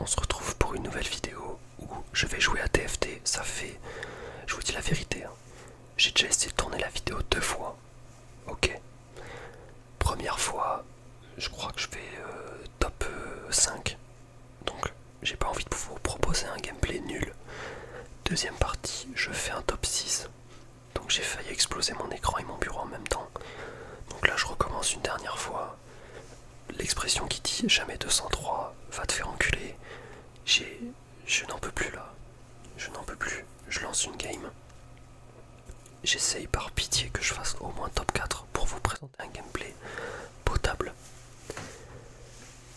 on se retrouve pour une nouvelle vidéo où je vais jouer à TFT. Ça fait, je vous dis la vérité, hein, j'ai déjà essayé de tourner la vidéo 2 fois. Ok. Première fois, je crois que je fais top 5. Donc j'ai pas envie de vous proposer un gameplay nul. Deuxième partie, je fais un top 6. Donc j'ai failli exploser mon écran et mon bureau en même temps. Donc là je recommence une dernière fois. L'expression qui dit jamais 203 va te faire enculer. Je n'en peux plus là. Je n'en peux plus. Je lance une game. J'essaye par pitié que je fasse au moins top 4 pour vous présenter un gameplay potable.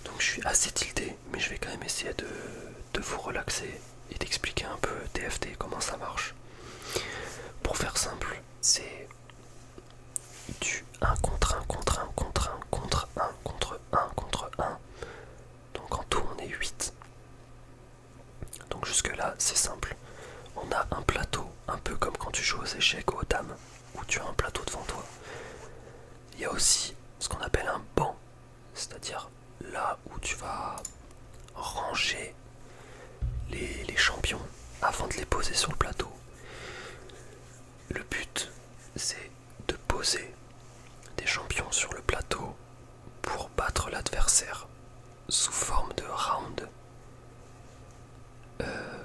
Donc je suis assez tilté, mais je vais quand même essayer de vous relaxer et d'expliquer un peu TFT, comment ça marche. Pour faire simple, c'est du 1 contre 1 contre 1 contre 1 contre 1 contre 1 contre 1. Donc en tout on est 8. Donc jusque là c'est simple. On a un plateau, un peu comme quand tu joues aux échecs ou aux dames, où tu as un plateau devant toi. Il y a aussi ce qu'on appelle un banc, c'est-à-dire là où tu vas ranger les champions avant de les poser sur le plateau. Le but, c'est de poser des champions sur le plateau pour battre l'adversaire sous forme de round.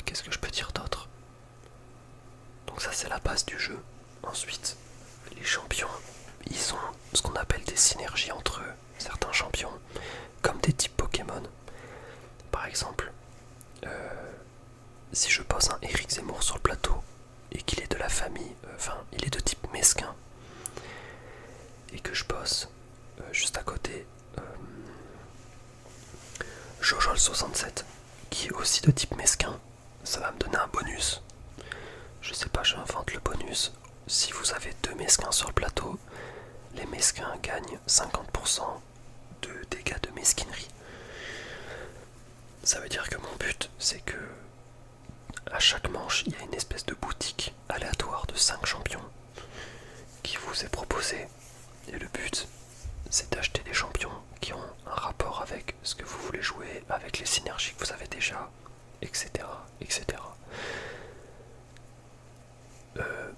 Qu'est-ce que je peux dire d'autre? Donc ça c'est la base du jeu. Ensuite, les champions, ils ont ce qu'on appelle des synergies entre eux. Certains champions, comme des types Pokémon. Par exemple, si je pose un Eric Zemmour sur le plateau et qu'il est de la famille, il est de type mesquin, et que je pose juste à côté Jojol67 qui est aussi de type mesquin, ça va me donner un bonus. Je sais pas, j'invente le bonus. Si vous avez 2 mesquins sur le plateau, les mesquins gagnent 50% de dégâts de mesquinerie. Ça veut dire que mon but, c'est que à chaque manche, il y a une espèce de boutique aléatoire de 5 champions qui vous est proposée. Et le but, c'est d'acheter des champions qui ont un rapport avec ce que vous voulez jouer, avec les synergies que vous avez déjà, etc. etc.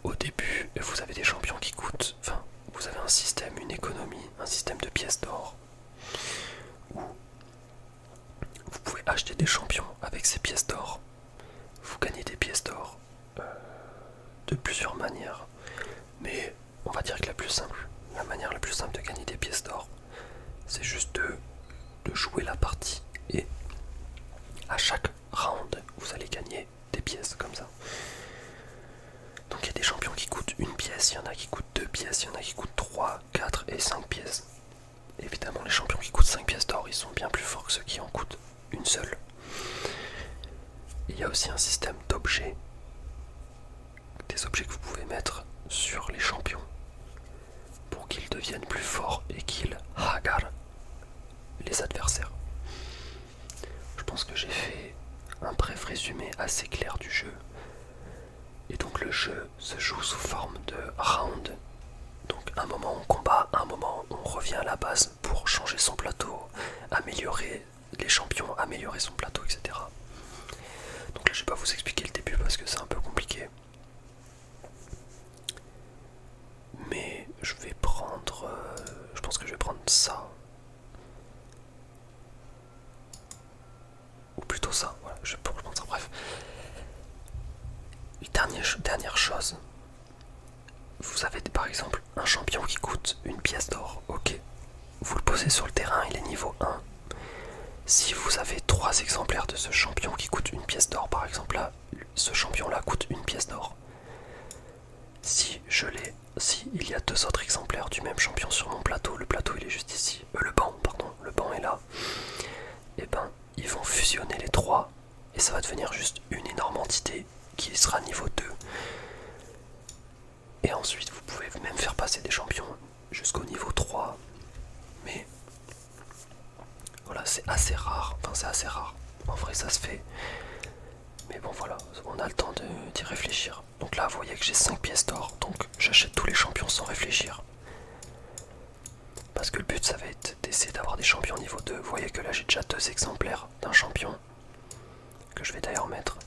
Au début, vous avez des champions qui coûtent... vous avez un système, une économie, un système de pièces d'or où vous pouvez acheter des champions avec ces pièces d'or. Vous gagnez des pièces d'or de plusieurs manières. Mais on va dire que la manière la plus simple de gagner des pièces d'or, c'est juste de jouer la partie. Et à chaque round, vous allez gagner des pièces comme ça. Donc il y a des champions qui coûtent une pièce, il y en a qui coûtent 2 pièces, il y en a qui coûtent 3, 4 et 5 pièces. Évidemment, les champions qui coûtent 5 pièces d'or, ils sont bien plus forts que ceux qui en coûtent une seule. Il y a aussi un système d'objets, des objets que vous pouvez mettre sur les champions pour qu'ils deviennent plus forts et qu'ils hagar les adversaires. Je pense que j'ai fait un bref résumé assez clair du jeu. Et donc le jeu se joue sous forme de round. Donc un moment on combat, un moment on revient à la base pour changer son plateau, améliorer les champions, améliorer son plateau, etc. Donc là je vais pas vous expliquer le début parce que c'est un peu compliqué. Mais je vais prendre... je pense que je vais prendre ça. Ou plutôt ça, voilà, je prends ça, bref. Dernière chose, vous avez par exemple un champion qui coûte une pièce d'or, ok. Vous le posez sur le terrain, il est niveau 1. Si vous avez 3 exemplaires de ce champion qui coûte une pièce d'or, par exemple là, ce champion là coûte une pièce d'or. Si il y a 2 autres exemplaires du même champion sur mon plateau, le plateau il est juste ici, le banc est là, et ben ils vont fusionner les 3 et ça va devenir juste une énorme entité qui sera niveau 2. Et ensuite vous pouvez même faire passer des champions jusqu'au niveau 3. Mais voilà, c'est assez rare. En vrai ça se fait. Mais bon voilà, on a le temps d'y réfléchir. Donc là vous voyez que j'ai 5 pièces d'or. Donc j'achète tous les champions sans réfléchir. Parce que le but ça va être d'essayer d'avoir des champions niveau 2. Vous voyez que là j'ai déjà 2 exemplaires d'un champion. que je vais d'ailleurs mettre.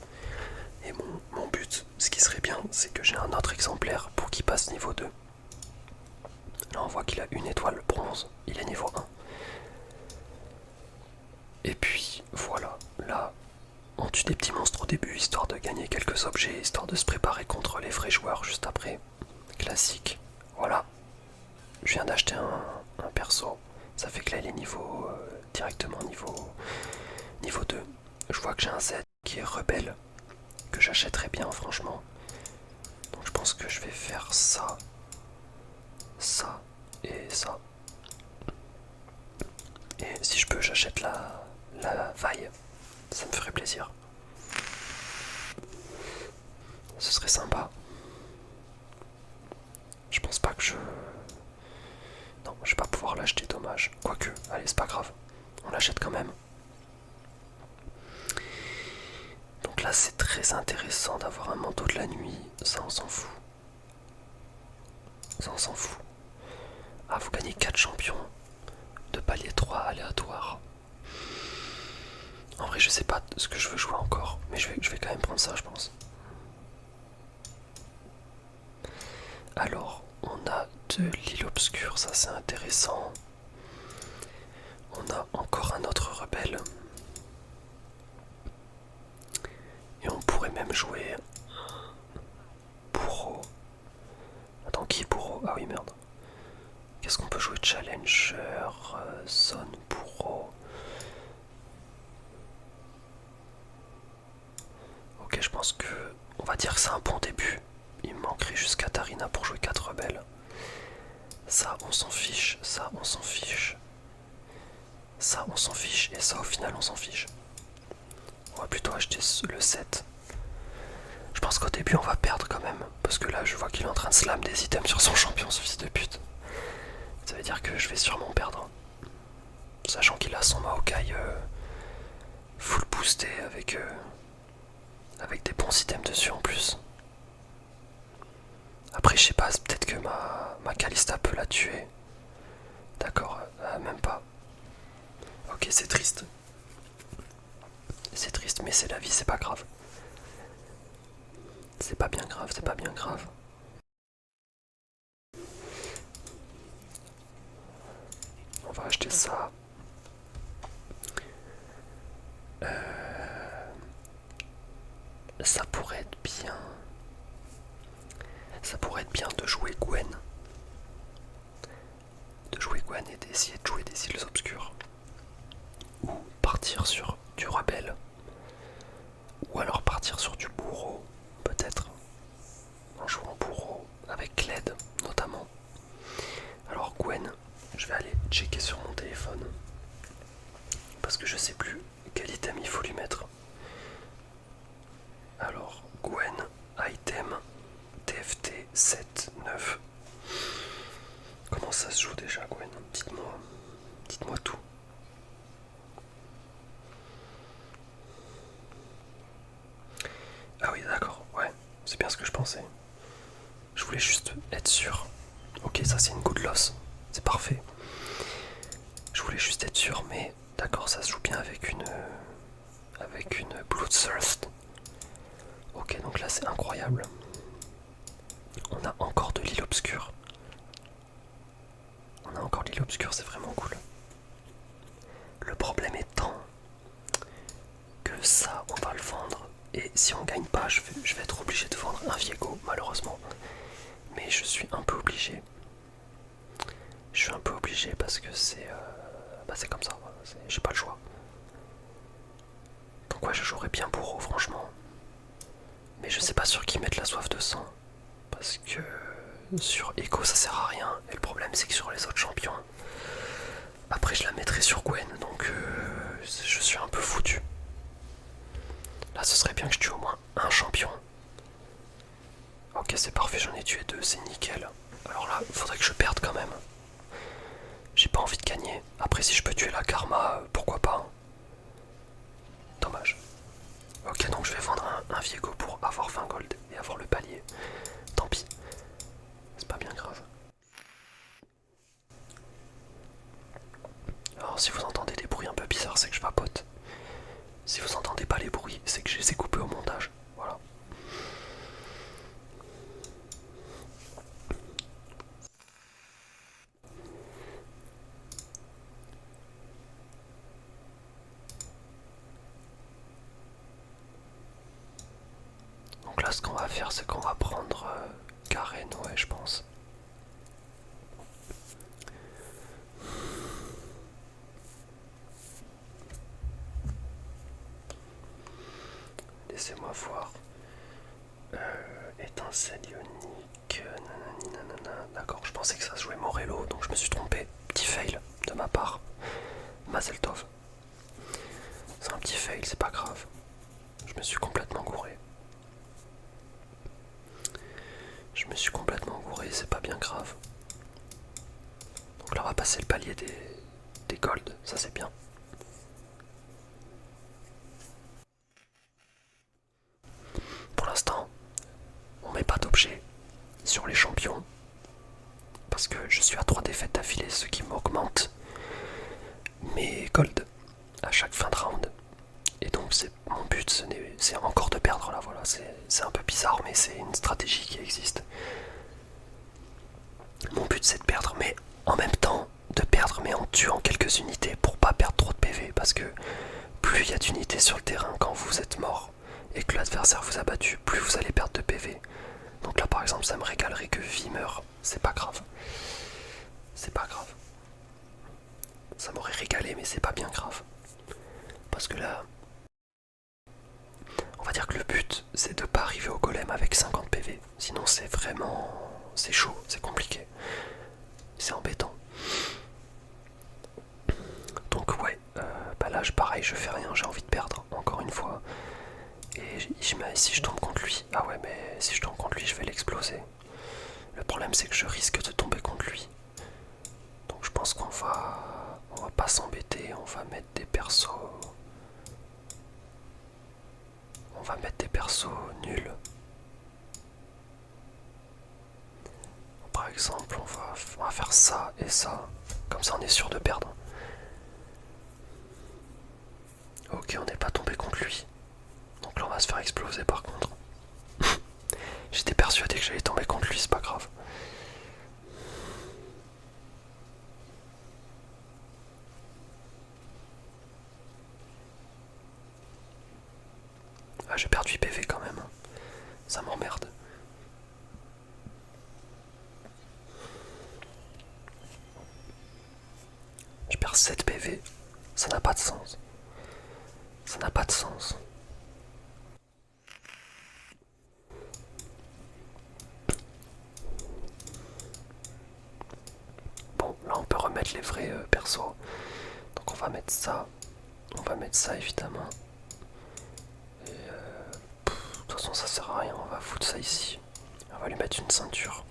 Et mon but, ce qui serait bien, c'est que j'ai un autre exemplaire pour qu'il passe niveau 2. Là on voit qu'il a une étoile bronze, il est niveau 1. Et puis voilà, là on tue des petits monstres au début, histoire de gagner quelques objets, histoire de se préparer contre les vrais joueurs juste après. Classique, voilà. Je viens d'acheter un perso, ça fait que là il est directement niveau 2. Je vois que j'ai un Z qui est rebelle, que j'achèterais bien franchement. Donc je pense que je vais faire ça, ça et ça. Et si je peux, j'achète la vaille. Ça me ferait plaisir. Ce serait sympa. Je pense pas que je... Non, je vais pas pouvoir l'acheter, dommage. Quoique, allez, c'est pas grave. On l'achète quand même. Donc là, c'est très intéressant d'avoir un manteau de la nuit. Ça, on s'en fout. Ça, on s'en fout. Ah, vous gagnez 4 champions de palier 3 aléatoire. En vrai, je sais pas ce que je veux jouer encore, mais je vais quand même prendre ça, je pense. Alors, on a de l'île obscure, ça c'est intéressant. On a encore un autre rebelle. Et on pourrait même jouer bourreau. Attends, qui est bourreau? Ah oui, merde. Qu'est-ce qu'on peut jouer? Challenger, zone, bourreau. Ok, je pense que... On va dire que c'est un bon début. Il me manquerait juste Katarina pour jouer 4 rebelles. Ça, on s'en fiche. Ça, on s'en fiche. Ça, on s'en fiche. Et ça, au final, on s'en fiche. On va plutôt acheter le 7. Je pense qu'au début, on va perdre quand même. Parce que là, je vois qu'il est en train de slam des items sur son champion, ce fils de pute. Ça veut dire que je vais sûrement perdre. Sachant qu'il a son Maokai full boosté avec des bons items dessus en plus. Après, je sais pas, peut-être que ma Kalista peut la tuer. D'accord, même pas. Ok, c'est triste. C'est triste, mais c'est la vie, c'est pas grave. C'est pas bien grave, c'est pas bien grave. On va acheter ça. Ça pourrait être bien. Ça pourrait être bien de jouer Gwen. De jouer Gwen et d'essayer de jouer des îles obscures. Ou partir sur du rebelle. Ou alors partir sur du bourreau, peut-être. En jouant bourreau avec Kled notamment. Alors Gwen, je vais aller checker sur mon téléphone. Parce que je sais plus quel item il faut lui mettre. Alors Gwen, item, TFT 7, 9. Comment ça se joue déjà Gwen? Dites-moi tout. Ah oui d'accord, ouais, c'est bien ce que je pensais. Je voulais juste être sûr. Ok, ça c'est une good loss, c'est parfait. Je voulais juste être sûr, mais d'accord, ça se joue bien avec une Bloodthirst. Ok, donc là c'est incroyable. On a encore de l'île obscure. On a encore l'île obscure, c'est vraiment cool. Le problème étant que ça, on va le vendre. Et si on gagne pas, je vais être obligé de vendre un Viego, malheureusement. Mais je suis un peu obligé. Je suis un peu obligé parce que c'est comme ça. J'ai pas le choix. Donc ouais, je jouerais bien bourreau, franchement. Mais je sais pas sur qui mettre la soif de sang. Parce que sur Echo ça sert à rien. Et le problème c'est que sur les autres champions, après je la mettrai sur Gwen. Donc je suis un peu foutu. Là ce serait bien que je tue au moins un champion. Ok, c'est parfait, j'en ai tué 2, c'est nickel. Alors là, faudrait que je perde quand même. J'ai pas envie de gagner. Après si je peux tuer la Karma, pourquoi pas. Dommage. Ok, donc je vais vendre un Viego pour avoir 20 gold et avoir le palier. Tant pis. C'est pas bien grave. Alors si vous entendez des bruits un peu bizarres, c'est que je vapote. Si vous entendez pas les bruits, c'est que je les ai coupés au montage. Voilà. Donc là, ce qu'on va faire, c'est qu'on va prendre Karen, ouais, je pense. Laissez-moi voir. Étincelle ionique. Nanani nanana. D'accord, je pensais que ça se jouait Morello, donc je me suis trompé. Petit fail de ma part. Mazeltov. C'est un petit fail, c'est pas grave. Je me suis complètement gouré. Je me suis complètement gouré, c'est pas bien grave. Donc là, on va passer le palier des golds, ça c'est bien. Pour l'instant, on met pas d'objet sur les champions. Parce que je suis à 3 défaites d'affilée, ce qui m'augmente mes golds à chaque fin de round. Et donc mon but, c'est encore de perdre là, voilà. C'est un peu bizarre, mais c'est une stratégie qui existe. Mon but c'est de perdre, mais en même temps, de perdre mais en tuant quelques unités pour pas perdre trop de PV. Parce que plus il y a d'unités sur le terrain quand vous êtes mort et que l'adversaire vous a battu, plus vous allez perdre de PV. Donc là par exemple, ça me régalerait que Vi meure, c'est pas grave. C'est pas grave. Ça m'aurait régalé, mais c'est pas bien grave. Parce que là, on va dire que le but, c'est de pas arriver au golem avec 50 PV. Sinon, c'est vraiment... c'est chaud, c'est compliqué. C'est embêtant. Donc ouais, bah là, pareil, je fais rien, j'ai envie de perdre, encore une fois. Et si je tombe contre lui... ah ouais, mais si je tombe contre lui, je vais l'exploser. Le problème, c'est que je risque de tomber contre lui. Donc je pense qu'on va... on va pas s'embêter, on va mettre des persos... on va mettre des persos nuls. Par exemple, on va faire ça et ça. Comme ça, on est sûr de perdre. Ok, on n'est pas tombé contre lui. Donc là, on va se faire exploser par contre. J'étais persuadé que j'allais tomber contre lui, c'est pas grave. Ah, j'ai perdu 8 PV quand même. Ça m'emmerde. Je perds 7 PV. Ça n'a pas de sens. Ça n'a pas de sens. Bon, là on peut remettre les vrais persos. Donc on va mettre ça. On va mettre ça évidemment. Et de toute façon ça sert à rien, on va foutre ça ici. On va lui mettre une ceinture.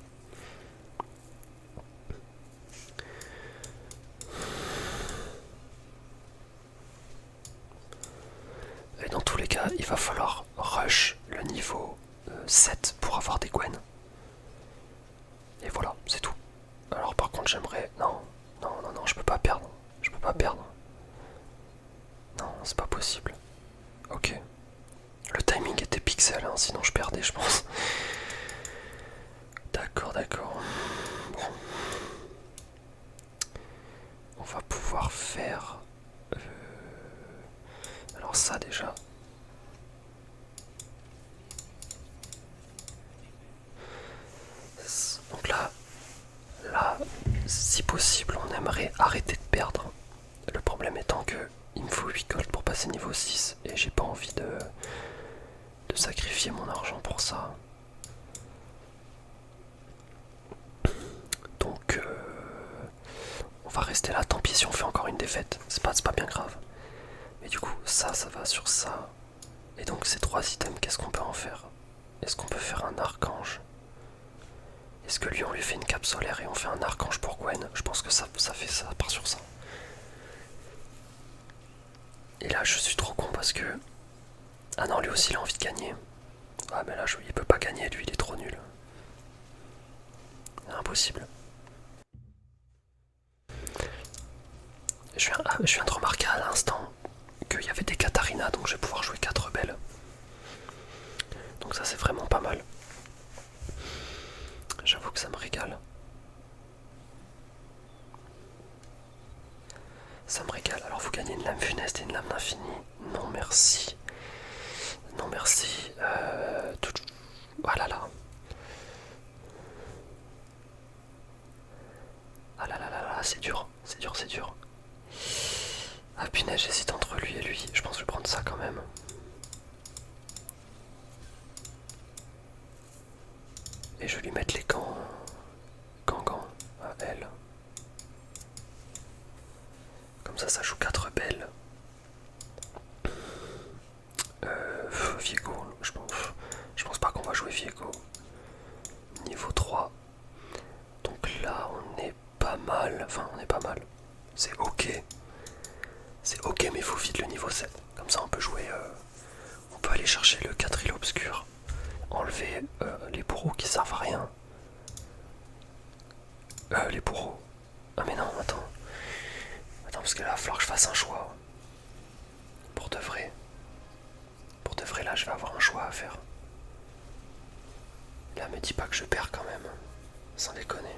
Et dans tous les cas, il va falloir rush le niveau 7 pour avoir des Gwen. Et voilà, c'est tout. Alors par contre j'aimerais... non, non, non, non, je peux pas perdre. Je peux pas perdre. Non, c'est pas possible. Ok. Le timing était pixel, hein, sinon je perdais, je pense. D'accord, d'accord. Bon. On va pouvoir faire... alors ça déjà... donc là, si possible, on aimerait arrêter de perdre. Le problème étant que il me faut 8 gold pour passer niveau 6 et j'ai pas envie de sacrifier mon argent pour ça. Donc on va rester là, tant pis si on fait encore une défaite, c'est pas bien grave. Mais du coup, ça va sur ça. Et donc ces 3 items, qu'est-ce qu'on peut en faire? Est-ce qu'on peut faire un archange? Est-ce que lui on lui fait une cape solaire et on fait un archange pour Gwen? Je pense que ça part sur ça. Et là je suis trop con parce que... ah non, lui aussi il a envie de gagner. Ah mais là il peut pas gagner, lui il est trop nul. Impossible. Je viens de remarquer à l'instant que qu'il y avait des Katarina, donc je vais pouvoir jouer 4 rebelles. Donc ça c'est vraiment pas mal. J'avoue que ça me régale. Ça me régale. Alors vous gagnez une lame funeste et une lame d'infini. Non merci. Non merci. Ah là là. Ah là là là là, c'est dur. C'est dur, c'est dur. Ah punaise, j'hésite entre lui et lui. Je pense que je vais prendre ça quand même. Et je vais lui mettre les gants. Gants à elle. Comme ça joue 4 belles. Viego, je pense pas qu'on va jouer Viego. Niveau 3. Donc là, on est pas mal. Enfin, on est pas mal. C'est ok. C'est ok, mais il faut vite le niveau 7. Comme ça, on peut jouer. On peut aller chercher le 4 îles obscurs. Enlever les bourreaux qui servent à rien. Les bourreaux. Ah, mais non, attends. Attends, parce que là, il va falloir que je fasse un choix. Pour de vrai. Pour de vrai, là, je vais avoir un choix à faire. Là, me dis pas que je perds quand même. Sans déconner.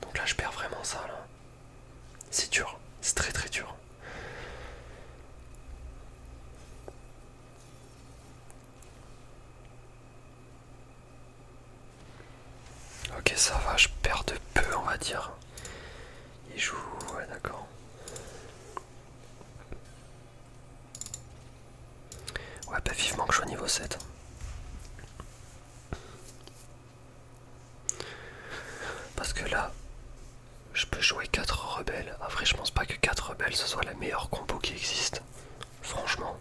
Donc là, je perds vraiment ça, là. C'est dur. C'est très très dur. Ok, ça va, je perds de peu, on va dire. Il joue... Ouais, d'accord. Ouais, bah vivement que je sois niveau 7. Parce que là, je peux jouer 4 rebelles. Après, je pense pas que 4 rebelles, ce soit la meilleure combo qui existe. Franchement.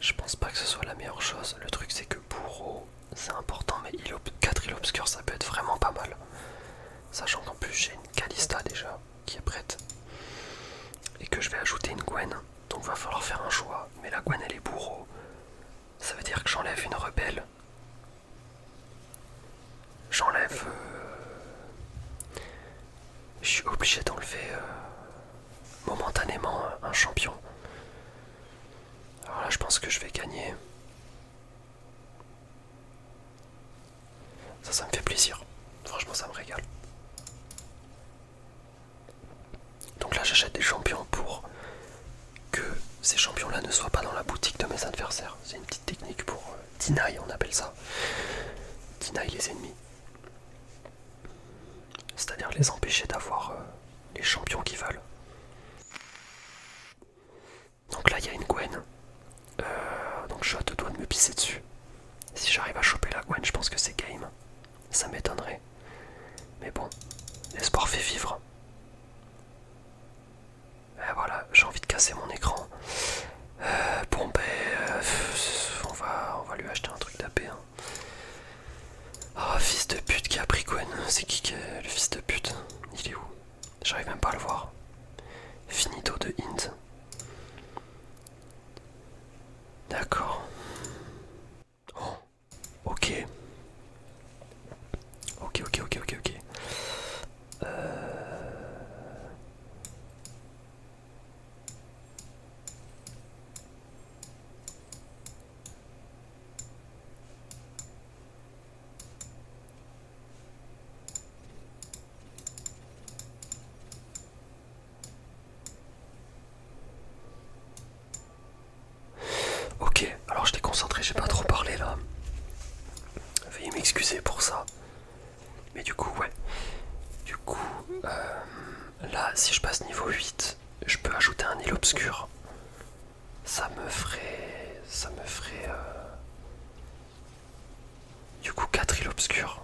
Je pense pas que ce soit la meilleure chose. Le truc, c'est que bourreau, c'est important, mais 4 îles obscures, ça peut être vraiment pas mal. Sachant qu'en plus, j'ai une Kalista déjà, qui est prête. Et que je vais ajouter une Gwen. Donc va falloir faire un choix. Mais la Gwen, elle est bourreau. Ça veut dire que j'enlève une rebelle. J'enlève... Je suis obligé d'enlever momentanément un champion. Alors là, je pense que je vais gagner. Ça me fait plaisir. Franchement, ça me régale. Donc là, j'achète des champions pour que ces champions-là ne soient pas dans la boutique de mes adversaires. C'est une petite technique pour deny, on appelle ça. Deny les ennemis. C'est-à-dire les empêcher d'avoir les champions qu'ils veulent. Donc là, il y a une Gwen. Donc je suis à 2 doigts de me pisser dessus. Si j'arrive à choper la Gwen, je pense que c'est game. Ça m'étonnerait. Mais bon, l'espoir fait vivre. Et voilà, j'ai envie de casser mon écran. Bon ben, on va lui acheter un truc d'AP. Hein. Oh, fils de pute qui a pris Gwen. C'est qui est le fils de pute? Il est où? J'arrive même pas à le voir. Finito de Int. D'accord. Oh, ok. Ok. Ok, alors je t'ai concentré, j'ai pas trop parlé là. Veuillez m'excuser pour ça. Mais du coup, ouais. Du coup, là, si je passe niveau 8, je peux ajouter un île obscur. Ça me ferait... Du coup, 4 îles obscures.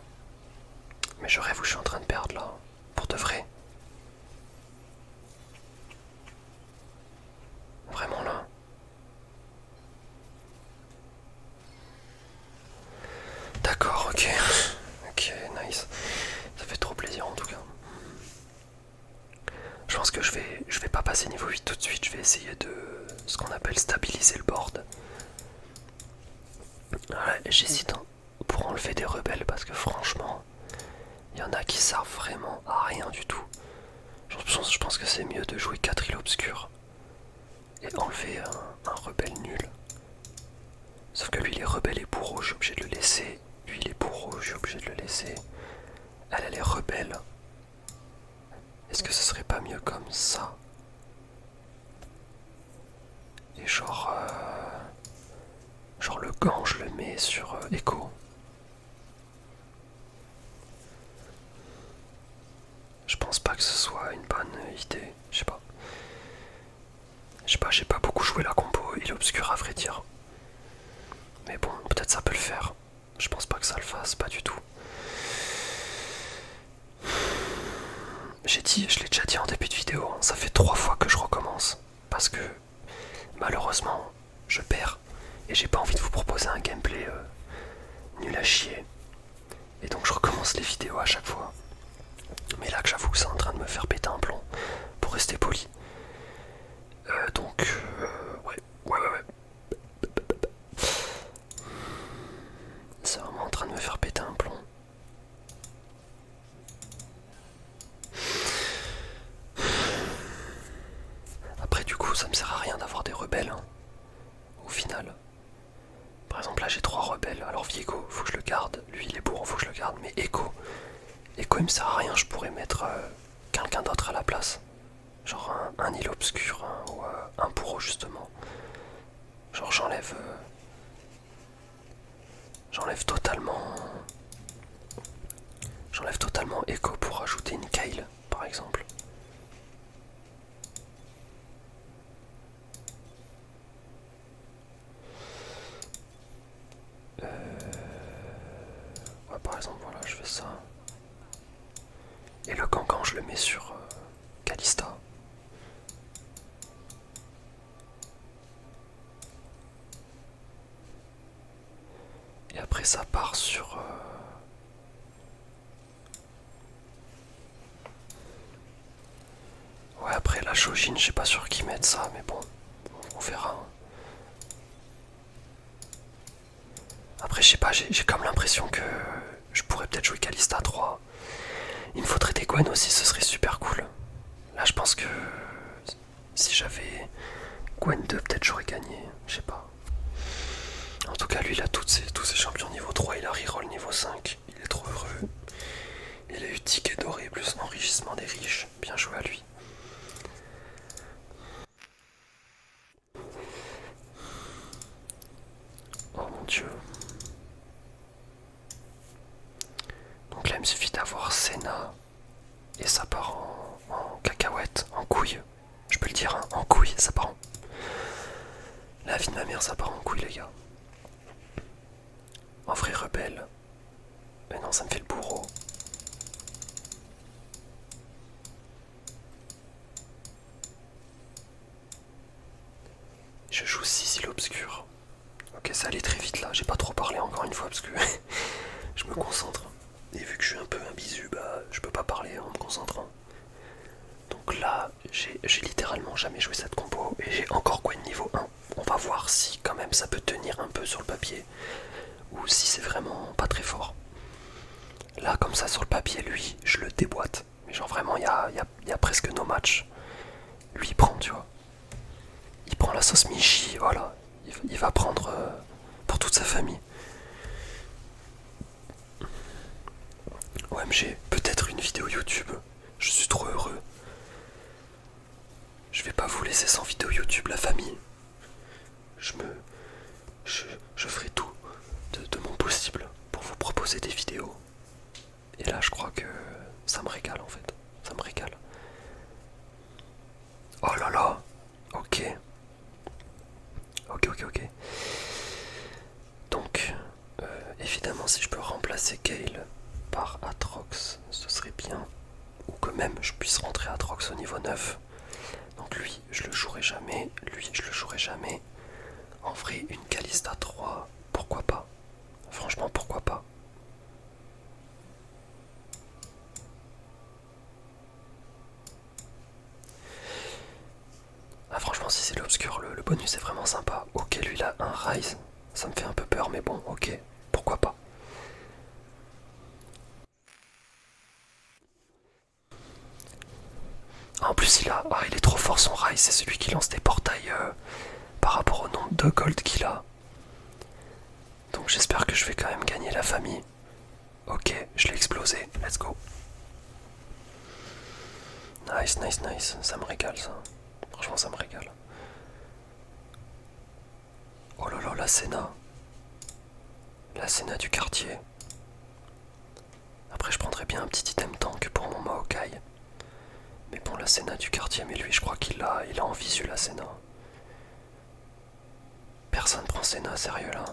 Mais je rêve où je suis en train de perdre là. Pour de vrai. Vraiment là. D'accord, ok. Ok, nice. Ça fait trop plaisir en tout cas. Je pense que je vais pas passer niveau 8 tout de suite. Je vais essayer de ce qu'on appelle stabiliser le board. Ouais, j'hésite hein, pour enlever des rebelles parce que franchement, il y en a qui servent vraiment à rien du tout. Je pense que c'est mieux de jouer 4 îles obscures et enlever un rebelle nul. Sauf que lui il est rebelle et bourreau, je suis obligé de le laisser. Lui il est bourreau, je suis obligé de le laisser. Elle est rebelle. Est-ce que ce serait pas mieux comme ça? Et genre le gant je le mets sur Echo. Je pense pas que ce soit une bonne idée, je sais pas. J'ai pas beaucoup joué la compo, il est obscur à vrai dire. Mais bon, peut-être ça peut le faire. Je pense pas que ça le fasse, pas du tout. Je l'ai déjà dit en début de vidéo, hein, ça fait 3 fois que je recommence. Parce que malheureusement, je perds. Et j'ai pas envie de vous proposer un gameplay nul à chier. Et donc je recommence les vidéos à chaque fois. Mais là que j'avoue que c'est en train de me faire péter un plomb, pour rester poli. Ouais. C'est vraiment en train de me faire péter un plomb. Après du coup ça me sert à rien d'avoir des rebelles hein, au final. Par exemple là j'ai 3 rebelles, alors Viego faut que je le garde, lui il est bourreau faut que je le garde, mais Echo il me sert à rien, je pourrais mettre quelqu'un d'autre à la place. Genre un île obscur hein, ou un bourreau justement. Genre J'enlève totalement Echo pour rajouter une Kale par exemple. Ouais, par exemple voilà je fais ça. Et le cancan je le mets sur Kalista. Et après ça part sur ouais après la Shojin, je suis pas sûr qu'ils mettent ça, mais bon, on verra. Après je sais pas, j'ai comme l'impression que je pourrais peut-être jouer Kalista 3. Il me faudrait des Gwen aussi, ce serait super cool. Là je pense que si j'avais Gwen 2 peut-être j'aurais gagné, je sais pas. En tout cas lui il a tous ses champions niveau 3, il a reroll niveau 5, il est trop heureux. Il a eu ticket doré plus enrichissement des riches, bien joué à lui. Oh mon dieu. Donc là il me suffit d'avoir Senna et ça part en cacahuète, en couille. Je peux le dire, hein, en couille, ça part en... La vie de ma mère, ça part en couille les gars. En vrai rebelle. Mais non, ça me fait le bourreau. Je joue 6 îles obscures. Ok, ça allait très vite là, j'ai pas trop parlé encore une fois parce que je me concentre. Et vu que je suis un peu un bisu, bah je peux pas parler en me concentrant. Donc là, j'ai littéralement jamais joué cette combo et j'ai encore Gwen niveau 1. On va voir si quand même ça peut tenir un peu sur le papier ou si c'est vraiment pas très fort. Là, comme ça sur le papier, lui, je le déboîte. Mais genre vraiment, il y a presque no match. Lui, il prend, tu vois. Il prend la sauce Michi, voilà. Il va prendre pour toute sa famille. OMG, peut-être une vidéo YouTube. Je suis trop heureux. Je vais pas vous laisser sans vidéo YouTube, la famille. Je ferai tout de mon possible pour vous proposer des vidéos. Et là, je crois que ça me régale en fait. Ça me régale. Oh là là. Ok. Ok. Donc, évidemment, si je peux remplacer Gale par Atrox, ce serait bien. Ou que même je puisse rentrer Atrox au niveau 9. Donc lui, je le jouerai jamais. Lui, je le jouerai jamais. En vrai, une Kalista 3, pourquoi pas? Franchement, pourquoi pas? Ah franchement si c'est l'obscur, le bonus est vraiment sympa. Ok lui il a un Rise, ça me fait un peu peur mais bon ok, pourquoi pas. En plus, il est trop fort son rail, c'est celui qui lance des portails par rapport au nombre de gold qu'il a. Donc j'espère que je vais quand même gagner la famille. Ok, je l'ai explosé, let's go. Nice, nice, nice, ça me régale ça. Franchement, ça me régale. Oh là là, la Senna. La Senna du quartier. Après, je prendrais bien un petit item tank pour mon Maokai. Mais bon, la Senna du quartier, mais lui, je crois qu'il a en visu la Senna. Personne prend Senna sérieux là.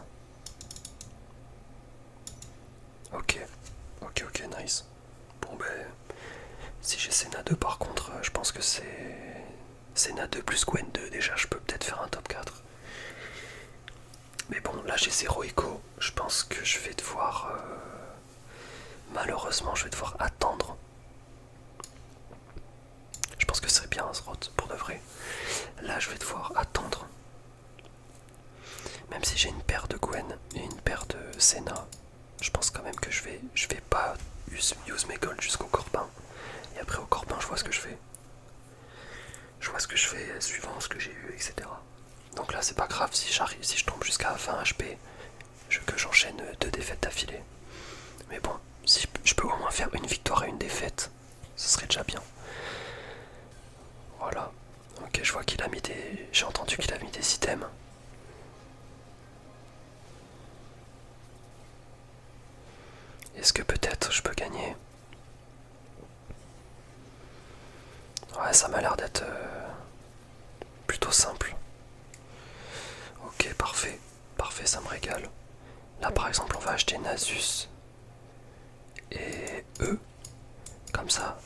Ok, ok, ok, nice. Bon ben, si j'ai Senna 2 par contre, je pense que c'est Senna 2 plus Gwen 2, déjà je peux peut-être faire un top 4. Mais bon, là j'ai 0 écho, je pense que je vais devoir... malheureusement, je vais devoir attendre. Je pense que ce serait bien un Zrot, pour de vrai. Là je vais devoir attendre. Même si j'ai une paire de Gwen et une paire de Senna, je pense quand même que je vais pas use mes golds jusqu'au Corbin. Et après au Corbin, je vois ce que je fais. Je vois ce que je fais suivant ce que j'ai eu, etc. Donc là, c'est pas grave si je tombe jusqu'à 20 HP, que j'enchaîne 2 défaites d'affilée. Mais bon, si je peux au moins faire une victoire et une défaite, ce serait déjà bien. Voilà. Ok, je vois qu'il a mis des... J'ai entendu qu'il a mis des items. Est-ce que peut-être je peux gagner? Ouais, ça m'a l'air d'être plutôt simple. Ok, parfait. Parfait, ça me régale. Là, par exemple, on va acheter Nasus et eux. Comme ça,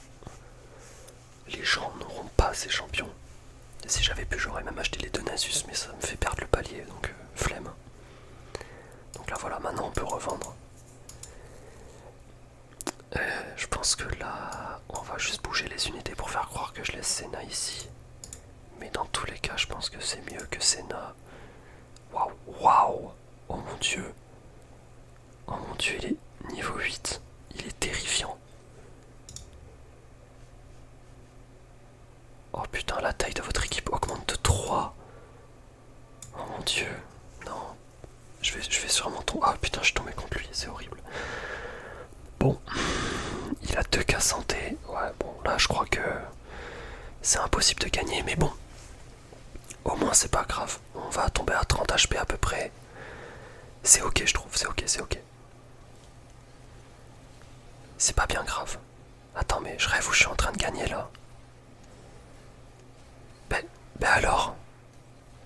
les gens n'auront pas ces champions. Et si j'avais pu, j'aurais même acheté les 2 Nasus, mais ça me fait perdre le palier, donc flemme. Donc là, voilà, maintenant on peut revendre. Je pense que là, on va juste bouger les unités pour faire croire que je laisse Senna ici. Mais dans tous les cas, je pense que c'est mieux que Senna. Waouh, waouh. Oh mon dieu. Oh mon dieu, il est niveau 8. Il est terrifiant. Oh putain, la taille de votre équipe augmente de 3. Oh mon dieu. Non. Je vais sûrement tomber. Ah putain, je suis tombé contre lui, c'est horrible. Bon. Il a 2K santé. Ouais, bon, là, je crois que c'est impossible de gagner, mais bon. Au moins, c'est pas grave. On va tomber à 30 HP à peu près. C'est ok, je trouve. C'est ok, c'est ok. C'est pas bien grave. Attends, mais je rêve où je suis en train de gagner là. Ben alors.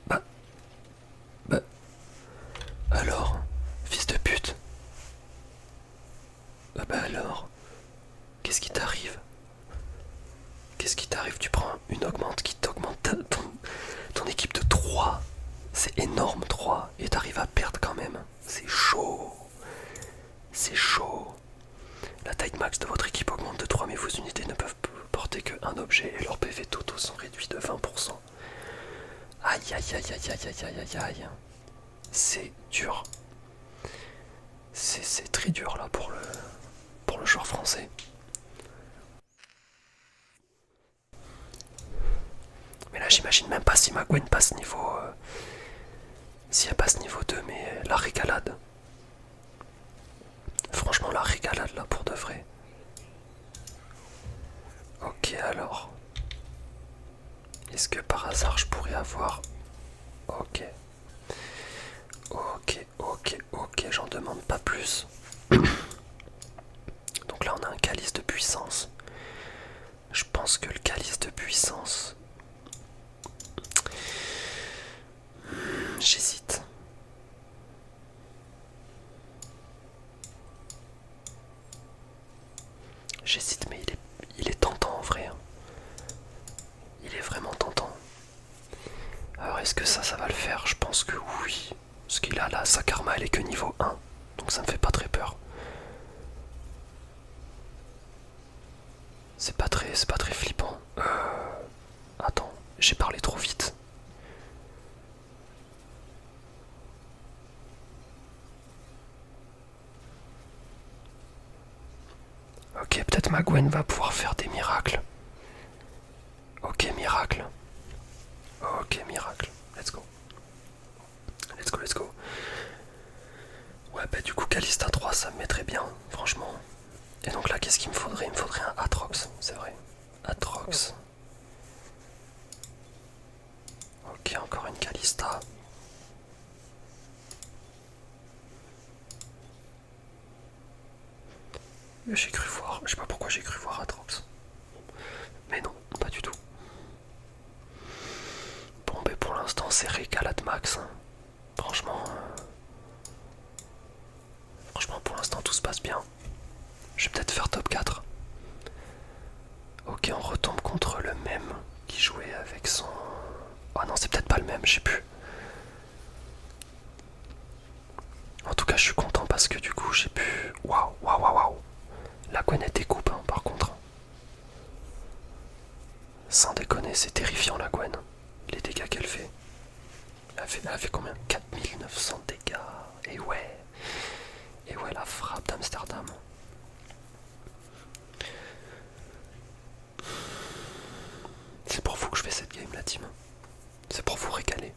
Bah. Bah. Alors. Fils de pute. Bah alors. Qu'est-ce qui t'arrive? Qu'est-ce qui t'arrive? Tu prends une augmente qui t'augmente ton équipe de 3. C'est énorme 3. Et t'arrives à perdre quand même. C'est chaud. C'est chaud. La taille max de votre équipe augmente de 3, mais vos unités ne peuvent porter qu'un objet et leurs PV totaux sont réduits de 20%. Aïe aïe aïe aïe aïe aïe aïe aïe aïe. C'est dur. C'est très dur là pour le joueur français. Mais là j'imagine même pas si ma Gwen passe niveau... si elle passe niveau 2, mais la régalade. Franchement la régalade là pour de vrai. Ok alors. Est-ce que par hasard je pourrais avoir... Ok. Ok, ok, ok, j'en demande pas plus. Donc là on a un calice de puissance. Je pense que le calice de puissance... J'hésite. J'hésite, mais il est tentant en vrai. Il est vraiment tentant. Alors est-ce que ça va le faire? Je pense que oui. Parce qu'il a là, sa karma elle est que niveau 1. Donc ça me fait pas très peur. C'est pas très flippant. Attends, j'ai parlé trop vite. Ok, peut-être ma Gwen va pouvoir faire des miracles. Ok, miracle. Ok, miracle. Let's go. Let's go, let's go. Ouais, bah du coup, Kalista 3, ça me mettrait bien, franchement. Et donc là, qu'est-ce qu'il me faudrait? Il me faudrait un Atrox, c'est vrai. Atrox. Ok, encore une Kalista. J'ai cru voir, je sais pas pourquoi j'ai cru voir Atrox. Mais non, pas du tout. Bon, mais pour l'instant, c'est régalade max, hein. Franchement, franchement, pour l'instant, tout se passe bien. Je vais peut-être faire top 4. Ok, on retombe contre le même qui jouait avec son... Ah non, c'est peut-être pas le même, je sais plus. En tout cas, je suis content parce que du coup, j'ai pu... Waouh, waouh, waouh, waouh. La Gwen est découpe, hein, par contre. Sans déconner, c'est terrifiant la Gwen. Les dégâts qu'elle fait. Elle a fait combien? 4900 dégâts. Et ouais. Et ouais, la frappe d'Amsterdam. C'est pour vous que je fais cette game, la team. C'est pour vous régaler.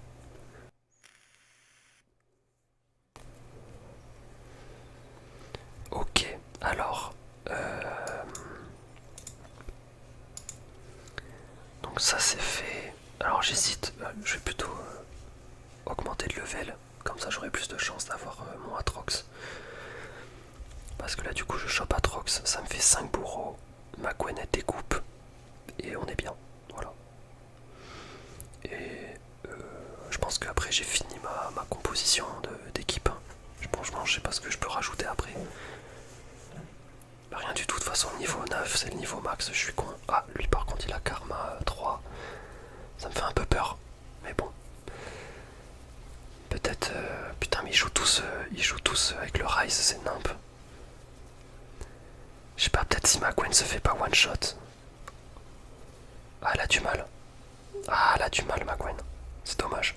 Ok, alors... Donc ça c'est fait. Alors j'hésite, je vais plutôt augmenter le level. Comme ça j'aurai plus de chance d'avoir mon Atrox. Parce que là du coup je chope Atrox, ça me fait 5 bourreaux. Ma Gwenette découpe. Et on est bien. Voilà. Et je pense qu'après j'ai fini ma composition d'équipe. Franchement je sais pas ce que je peux rajouter après. Rien du tout, de toute façon niveau 9 c'est le niveau max, je suis con. Ah lui par contre il a Karma 3. Ça me fait un peu peur. Mais bon. Peut-être... putain mais ils jouent tous avec le Rise, c'est nimp. Je sais pas, peut-être si ma Gwen se fait pas one shot. Ah elle a du mal. Ah elle a du mal ma Gwen. C'est dommage.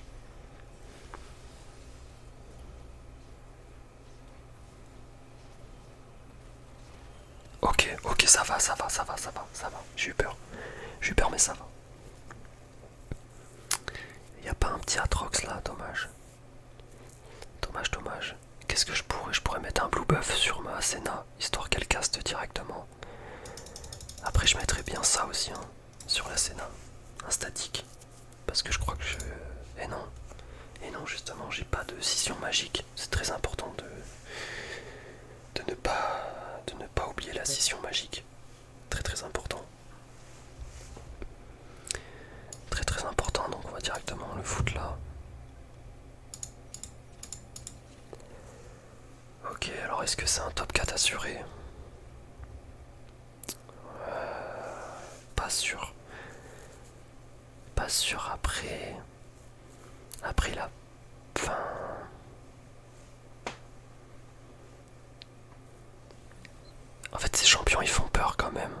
Ok, ok, ça va, ça va, ça va, ça va, ça va. J'ai eu peur. J'ai eu peur mais ça va. Y a pas un petit Atrox là, dommage. Dommage, dommage. Qu'est-ce que je pourrais? Je pourrais mettre un blue buff sur ma Senna, histoire qu'elle caste directement. Après je mettrais bien ça aussi, hein, sur la Senna. Un statique. Parce que je crois que je... Et non. Et non, justement, j'ai pas de scission magique. C'est très important de ne pas oublier la scission magique. Très très important. Très très important, donc on va directement le foutre là. Ok, alors est-ce que c'est un top 4 assuré? Pas sûr. Pas sûr après. Après la fin. En fait, ces champions ils font peur quand même.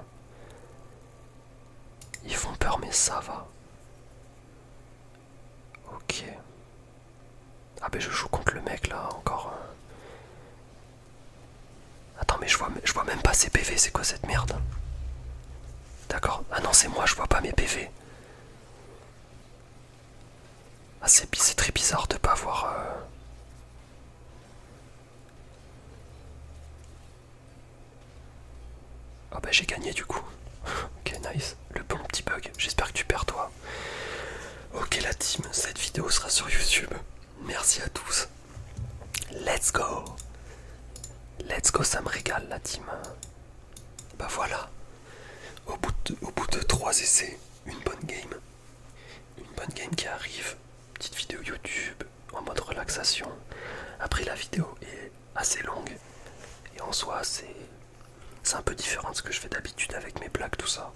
Ils font peur, mais ça va. Ok. Ah, ben je joue contre le mec là encore. Attends, mais je vois même pas ses PV, c'est quoi cette merde? D'accord. Ah non, c'est moi, je vois pas mes PV. Ah, c'est très bizarre de pas voir. Ah bah j'ai gagné du coup. Ok, nice. Le bon petit bug. J'espère que tu perds toi. Ok la team, cette vidéo sera sur YouTube. Merci à tous. Let's go. Let's go, ça me régale la team. Bah voilà. Au bout de 3 essais, une bonne game. Une bonne game qui arrive. Petite vidéo YouTube en mode relaxation. Après la vidéo est assez longue. Et en soi c'est un peu différent de ce que je fais d'habitude avec mes blagues, tout ça.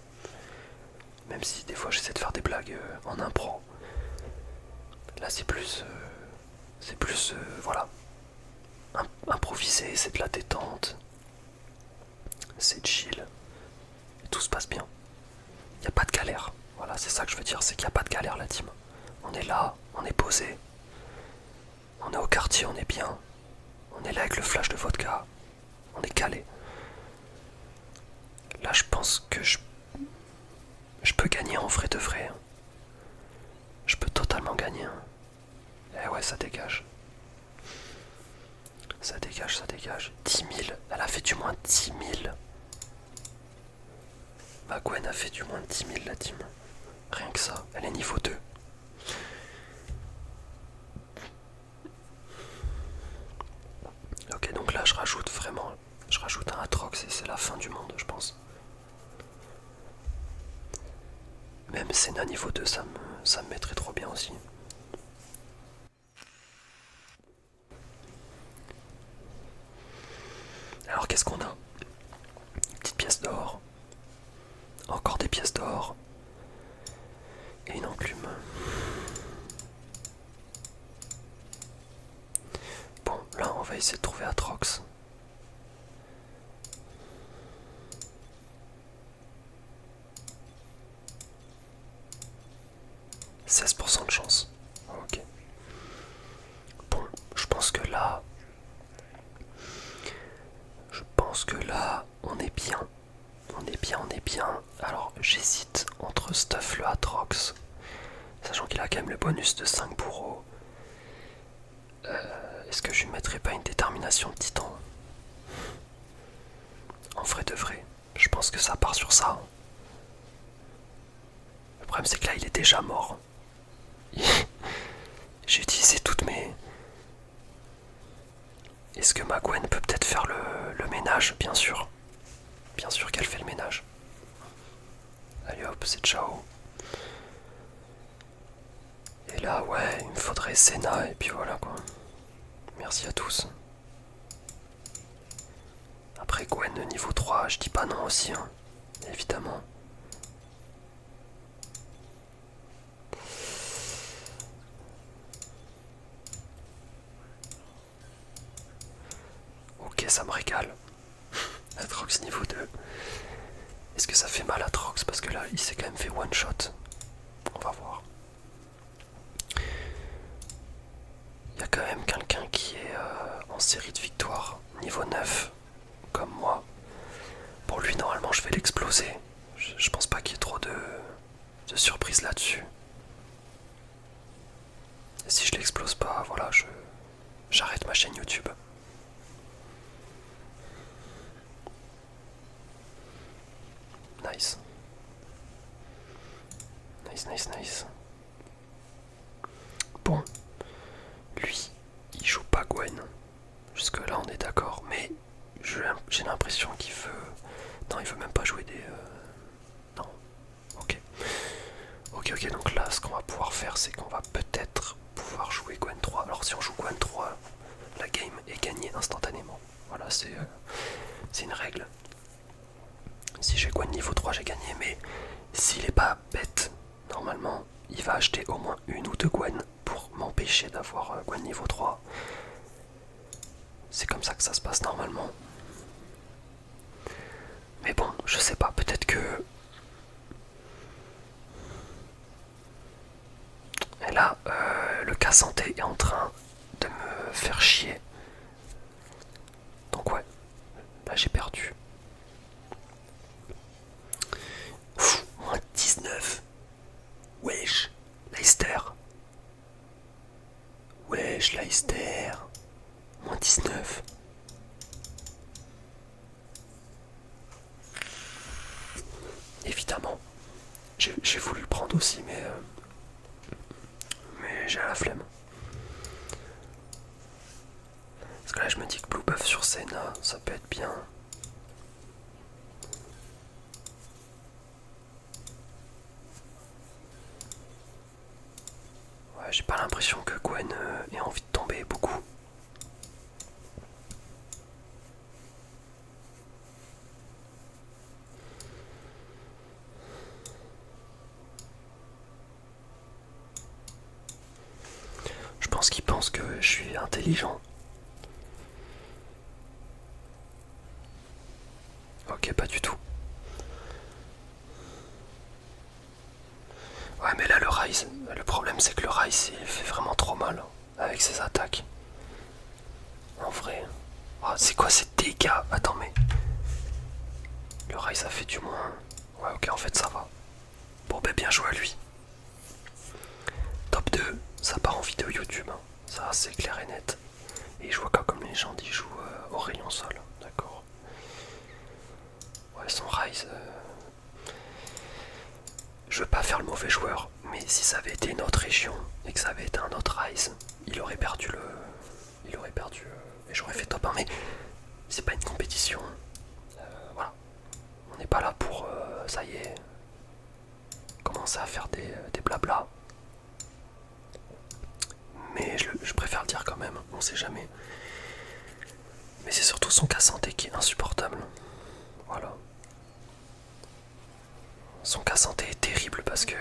Même si des fois j'essaie de faire des blagues en impro. Là c'est plus, voilà, improvisé, c'est de la détente. C'est chill. Et tout se passe bien. Il n'y a pas de galère. Voilà, c'est ça que je veux dire, c'est qu'il n'y a pas de galère la team. On est là, on est posé. On est au quartier, on est bien. On est là avec le flash de vodka. On est calé. Là je pense que Je peux gagner en vrai de vrai. Hein. Je peux totalement gagner. Hein. Eh ouais, ça dégage. Ça dégage, ça dégage. 10 000. Elle a fait du moins 10 000. Ma Gwen a fait du moins 10 000 la team. Rien que ça. Elle est niveau 2. Ok, donc là je rajoute vraiment. Je rajoute un Atrox et c'est la fin du monde, je pense. Même Senna niveau 2, ça me mettrait trop bien aussi. Alors qu'est-ce qu'on a? Une petite pièce d'or. Encore des pièces d'or. Et une enclume. Bon, là on va essayer de trouver Atrox. « 16% de chance. Ok. Bon, je pense que là, on est bien. On est bien. Alors, j'hésite entre Stuff le Atrox, sachant qu'il a quand même le bonus de 5 bourreaux. Est-ce que je lui mettrais pas une détermination de titan? En vrai de vrai, je pense que ça part sur ça. Le problème c'est que là il est déjà mort. J'ai utilisé toutes mes... Est-ce que ma Gwen peut peut-être faire le ménage? Bien sûr. Bien sûr qu'elle fait le ménage. Allez hop, c'est ciao. Et là, ouais, il me faudrait Senna et puis voilà quoi. Merci à tous. Après Gwen niveau 3, je dis pas non aussi, hein, évidemment. Ok, ça me régale. Atrox niveau 2. Est-ce que ça fait mal à Atrox? Parce que là, il s'est quand même fait one shot. On va voir. Il y a quand même quelqu'un qui est en série de victoires, niveau 9, comme moi. Pour lui, normalement, je vais l'exploser. Je pense pas qu'il y ait trop de surprises là-dessus. Et si je l'explose pas, voilà, j'arrête ma chaîne YouTube. Nice. Nice. Bon, lui, il joue pas Gwen. Jusque là, on est d'accord. Mais j'ai l'impression qu'il veut... Non, il veut même pas jouer des... Non. Ok. Ok, donc là, ce qu'on va pouvoir faire, c'est qu'on va peut-être pouvoir jouer Gwen 3. Alors si on joue Gwen 3, la game est gagnée instantanément. Voilà, c'est une règle. Si j'ai Gwen niveau 3, j'ai gagné, mais s'il est pas bête, normalement, il va acheter au moins une ou deux Gwen pour m'empêcher d'avoir Gwen niveau 3. C'est comme ça que ça se passe normalement. Mais bon, je sais pas, peut-être que... Et là, le cas santé est en train de me faire chier. Donc ouais, là j'ai perdu. Ouf, moins 19. Wesh, Leicester. Wesh, Leicester. Moins 19. Évidemment, j'ai voulu le prendre aussi, mais j'ai la flemme. Parce que là, je me dis que Blue Buff sur Senna, ça peut être bien. Ouais, j'ai pas l'impression que Gwen ait envie de tomber beaucoup. Je pense qu'il pense que je suis intelligent. Ok, pas du tout. Ouais, mais là, le Ryze, le problème c'est que le Ryze il fait vraiment trop mal avec ses attaques. En vrai. Oh, c'est quoi ces dégâts? Attends, mais. Le Ryze a fait du moins. Ouais, ok, en fait ça va. Bon ben bien joué à lui. Top 2, ça part en vidéo YouTube, hein. Ça c'est clair et net. Et je vois quand comme les gens ils jouent au rayon sol, d'accord. Ouais, son Rise. Je veux pas faire le mauvais joueur, mais si ça avait été une autre région et que ça avait été un autre Rise, il aurait perdu le. Il aurait perdu. Et j'aurais fait top 1, mais c'est pas une compétition. Voilà. On n'est pas là pour. Ça y est. Commencer à faire des blabla. Mais je préfère le dire quand même, on sait jamais. Mais c'est surtout son cas santé qui est insupportable. Voilà. Son cas santé est terrible parce que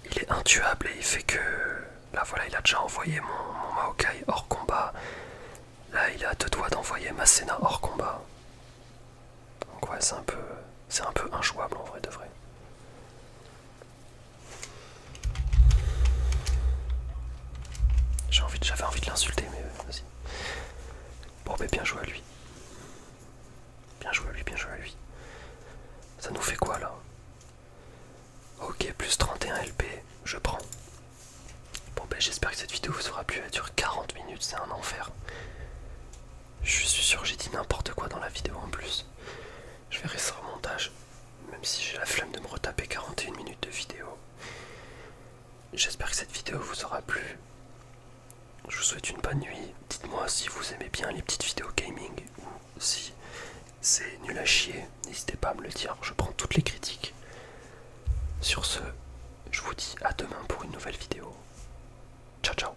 il est intuable et il fait que. Là voilà, il a déjà envoyé mon Maokai hors combat. Là il est à deux doigts d'envoyer ma Senna hors combat. Donc ouais, c'est un peu injouable en vrai de vrai. J'avais envie de l'insulter, mais vas-y. Bon, mais bien joué à lui. Bien joué à lui, bien joué à lui. Ça nous fait quoi là? Ok, plus 31 LP, je prends. Bon, ben j'espère que cette vidéo vous aura plu. Elle dure 40 minutes, c'est un enfer. Je suis sûr que j'ai dit n'importe quoi dans la vidéo en plus. Je verrai ça au montage, même si j'ai la flemme de me retaper 41 minutes de vidéo. J'espère que cette vidéo vous aura plu. Je vous souhaite une bonne nuit. Dites-moi si vous aimez bien les petites vidéos gaming ou si c'est nul à chier. N'hésitez pas à me le dire, je prends toutes les critiques. Sur ce, je vous dis à demain pour une nouvelle vidéo. Ciao ciao.